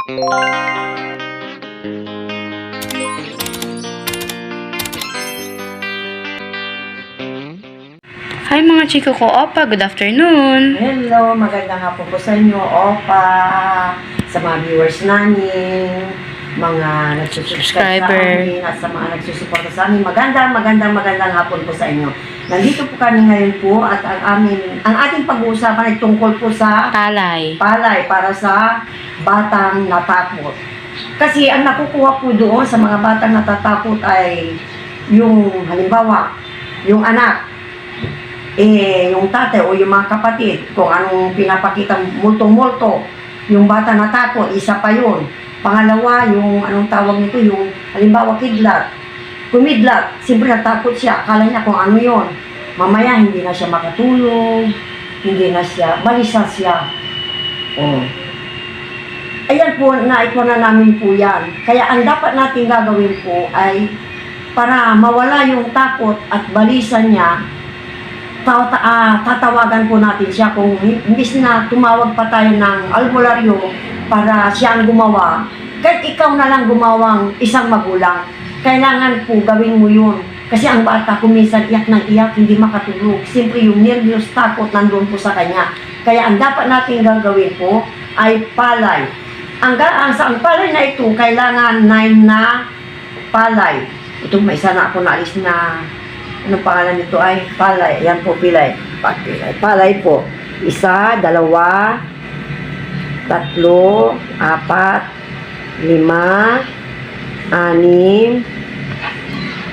Hi mga chiko ko, Opa. Good afternoon. Hello, magandang hapon po sa inyo, Opa, sa mga viewers namin, mga nagsusubscribe sa amin, at sa mga nagsusuporta sa amin. Magandang hapon po sa inyo. Nandito po kami ngayon po at ang ating pag-uusapan ay tungkol po sa Palay. para sa batang natakot. Kasi ang nakukuha po doon sa mga batang natatakot ay yung halimbawa, yung anak, yung tatay o yung mga kapatid, kung anong pinapakita multong-multo, yung bata natakot, isa pa yun. Pangalawa, yung anong tawag nito, yung halimbawa kumidlat, siyempre natakot siya, akala niya kung ano yun. Mamaya hindi na siya makatulog, hindi na siya, balisa siya. Ayan po, naikuha na namin po yan. Kaya ang dapat natin gagawin po ay para mawala yung takot at balisa niya, tatawagan po natin siya kung imbis na tumawag pa tayo ng albularyo para siya ang gumawa, kahit ikaw na lang gumawang isang magulang, kailangan po gawin mo yun. Kasi ang bata kung minsan iyak ng iyak, hindi makatulog. Siyempre yung nervyos, takot nandun po sa kanya. Kaya ang dapat natin gagawin po ay palay. Ang palay na ito, kailangan 9 na palay. Ito may isa na ako naalis na anong pangalan nito ay palay. Ayan po, pilay. Palay po. 1, 2, 3, 4, 5,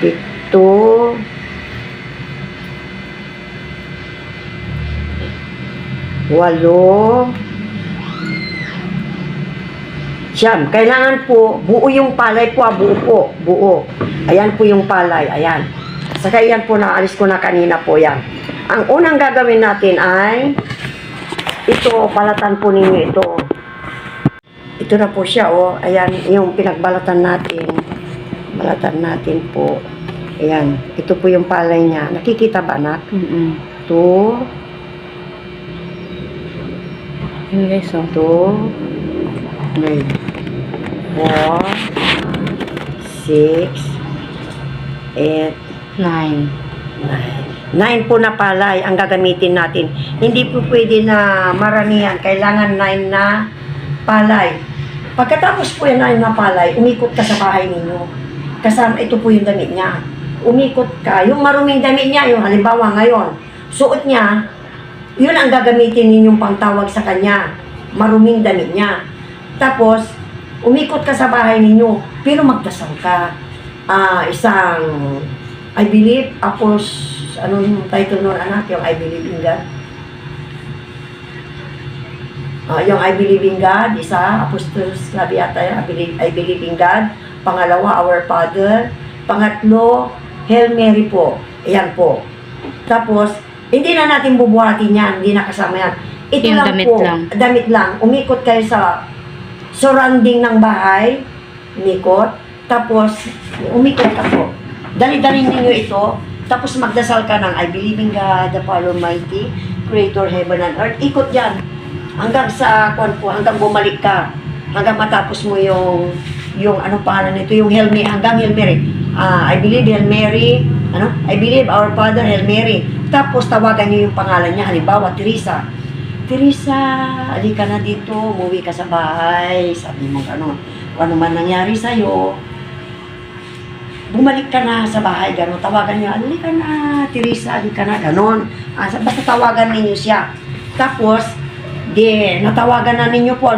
6, 7, 8, siyam. Kailangan po, buo yung palay po, buo po. Buo. Ayan po yung palay. Ayan. Saka yan po, naalis ko na kanina po yan. Ang unang gagawin natin ay ito, balatan po ninyo ito. Ito na po siya, oh. Ayan, yung pinagbalatan natin. Balatan natin po. Ayan. Ito po yung palay niya. Nakikita ba, anak? Ito. Yun guys, oh. Ito. 4, 6, 8, 9. 9 po na palay ang gagamitin natin. Hindi po pwede na maramihan. Kailangan 9 na palay. Pagkatapos po yung 9 na palay, umikot ka sa bahay ninyo. Kasama, ito po yung damit niya. Umikot ka. Yung maruming damit niya, yung halimbawa ngayon, suot niya, yun ang gagamitin ninyong pangtawag sa kanya. Maruming damit niya. Tapos, umikot ka sa bahay ninyo, pero magdasal ka. Isang, I believe, anong title nun, anak? Yung I believe in God. Yung I believe in God, isa, Apostles Club yata yun, I believe in God. Pangalawa, Our Father. Pangatlo, Hail Mary po. Ayan po. Tapos, hindi na natin bubuhatin yan, hindi na kasama yan. Ito yung lang damit po, lang. damit lang. Umikot kayo sa surrounding ng bahay, umikot. Tapos, umikot ka po. Dali-dali ninyo ito. Tapos magdasal ka ng I believe in God, the Father Almighty, Creator, Heaven and Earth. Ikot yan. Hanggang sa, hanggang bumalik ka. Hanggang matapos mo yung anong pangalan nito, yung Hail Mary, hanggang Hail Mary. I believe Hail Mary, I believe our Father, Hail Mary. Tapos tawagan niyo yung pangalan niya, halimbawa, Teresa, alika na dito, umuwi ka sa bahay, sabi mo kung ano man nangyari sa'yo, bumalik ka na sa bahay, gano'n, tawagan niyo, alika na, Teresa, alika na, gano'n. Basta tawagan ninyo siya. Tapos, natawagan na ninyo po,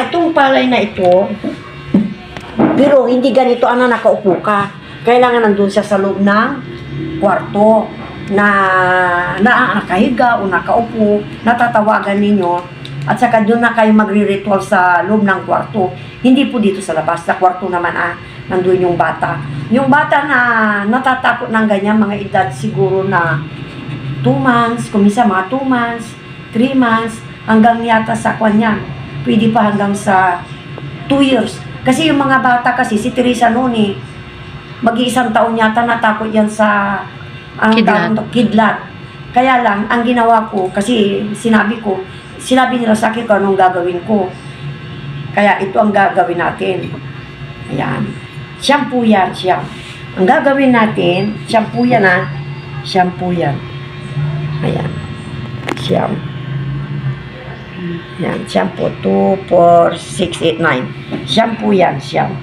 itong palay na ito, pero hindi ganito, nakaupo ka. Kailangan nandun siya sa loob ng kwarto, na nakahiga o nakaupo, natatawagan ninyo, at saka doon na kayo magre-ritual sa loob ng kwarto. Hindi po dito sa labas, sa kwarto naman nandun yung bata. Yung bata na natatakot ng ganyan, mga edad siguro na 2 months, kumisa mga 2 months, 3 months, hanggang yata sa kanya, pwede pa hanggang sa 2 years. Kasi yung mga bata kasi, si Teresa noon mag-iisang taon yata natakot yan sa kidlat. Kaya lang, ang ginawa ko, kasi sinabi nila sa akin kung anong gagawin ko. Kaya ito ang gagawin natin. Ayan. Shampoo yan, siyam. Ang gagawin natin, shampoo yan ha. Shampoo yan. Ayan. Siyam. Ayan. Shampoo. 2, 4, 6, 8, 9. Shampoo yan, siyam.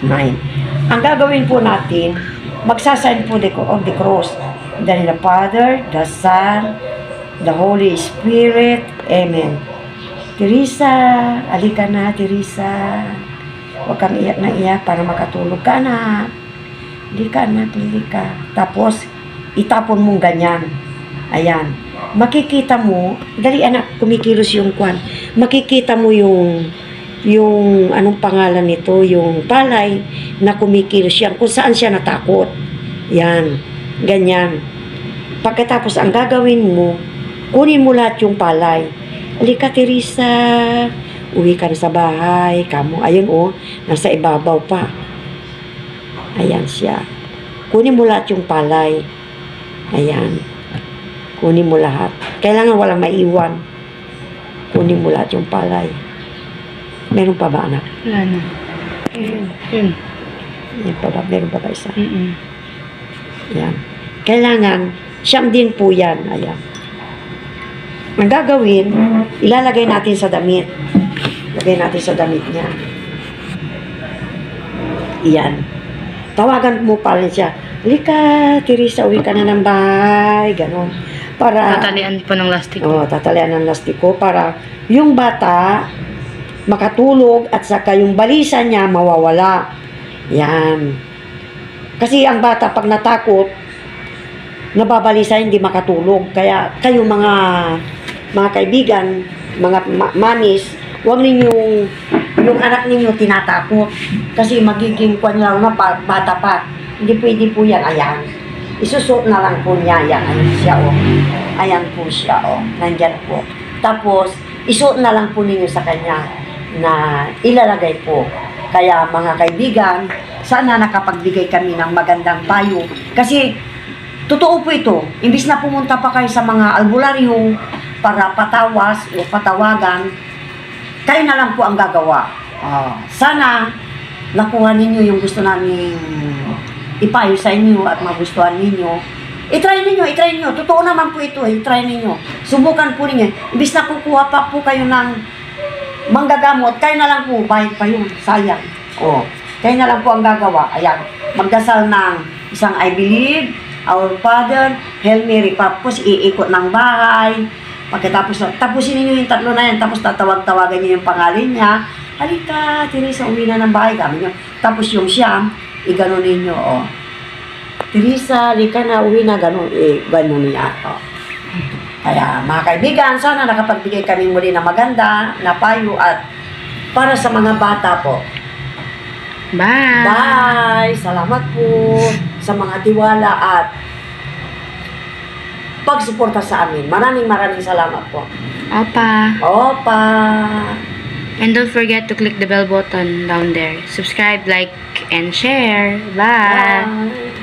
9. Ang gagawin po natin, magsasign po of the cross. In the name of the Father, the Son, the Holy Spirit. Amen. Teresa, alika na, Teresa. Huwag kang iyak na iyak para makatulog ka na. Halika na, halika. Tapos, itapon mong ganyan. Ayan. Makikita mo, dali anak, kumikilos yung kwan. Makikita mo yung anong pangalan nito, yung palay na kumikilos yan, kung saan siya natakot. Yan. Ganyan. Pagkatapos, ang gagawin mo, kunin mo lahat yung palay. Halika, Teresa. Uwi ka na sa bahay. Kamu, ayun oh, nasa ibabaw pa. Ayan siya. Kunin mo lahat yung palay. Ayan. Kunin mo lahat. Kailangan walang maiwan. Kunin mo lahat yung palay. Meron pa ba, anak? Wala na. Yun. Yan pa ba? Meron pa ba isa? Mm-mm. Ayan. Kailangan, siyam din po yan. Ayan. Ang gagawin, ilalagay natin sa damit. Lagay natin sa damit niya. Iyan. Tawagan mo pa rin siya. Halika, Teresa, uwi ka na ng bahay. Ganon. Para, Tatalian po ng lastik. tatalian ng lastiko para yung bata makatulog at saka yung balisa niya mawawala. Yan. Kasi ang bata pag natakot, nababalisa, hindi makatulog. Kaya kayo mga kaibigan, mga manis, huwag ninyong yung anak ninyo tinatakot. Kasi magiging kwan lang na bata pa. Hindi pwede po yan. Ayan. Isusuot na lang po niya. Ayan. Ayan siya o. Ayan po siya o. Nandyan po. Tapos, isuot na lang po ninyo sa kanya na ilalagay po. Kaya mga kaibigan, sana nakapagbigay kami ng magandang payo. Kasi, totoo po ito. Imbis na pumunta pa kayo sa mga albularyo para patawas o patawagan, kayo na lang po ang gagawa. Sana nakuha ninyo yung gusto namin ipayo sa inyo at magustuhan ninyo. I-try ninyo. Totoo naman po ito. I-try ninyo. Subukan po ninyo. Imbis na kukuha pa po kayo ng manggagamot, kayo na lang po. Bayad pa yun. Sayang. Kayo na lang po ang gagawa. Ayan. Magdasal ng isang I believe, Our Father, Hail Mary. Tapos iikot ng bahay. Pagkatapos, tapusin niyo yung tatlo na yan. Tapos tatawag-tawagan niyo yung pangalan niya. Halika, Teresa, uwi na ng bahay. Kami niyo. Tapos yung siyam, iganon ninyo. Teresa, halika na, uwi na. Ganon niya. Kaya mga kaibigan, sana nakapagbigay kami muli na maganda, na payo at para sa mga bata po. Bye! Bye! Salamat po sa mga tiwala at pagsuporta sa amin. Maraming salamat po. Opa! And don't forget to click the bell button down there. Subscribe, like, and share. Bye! Bye!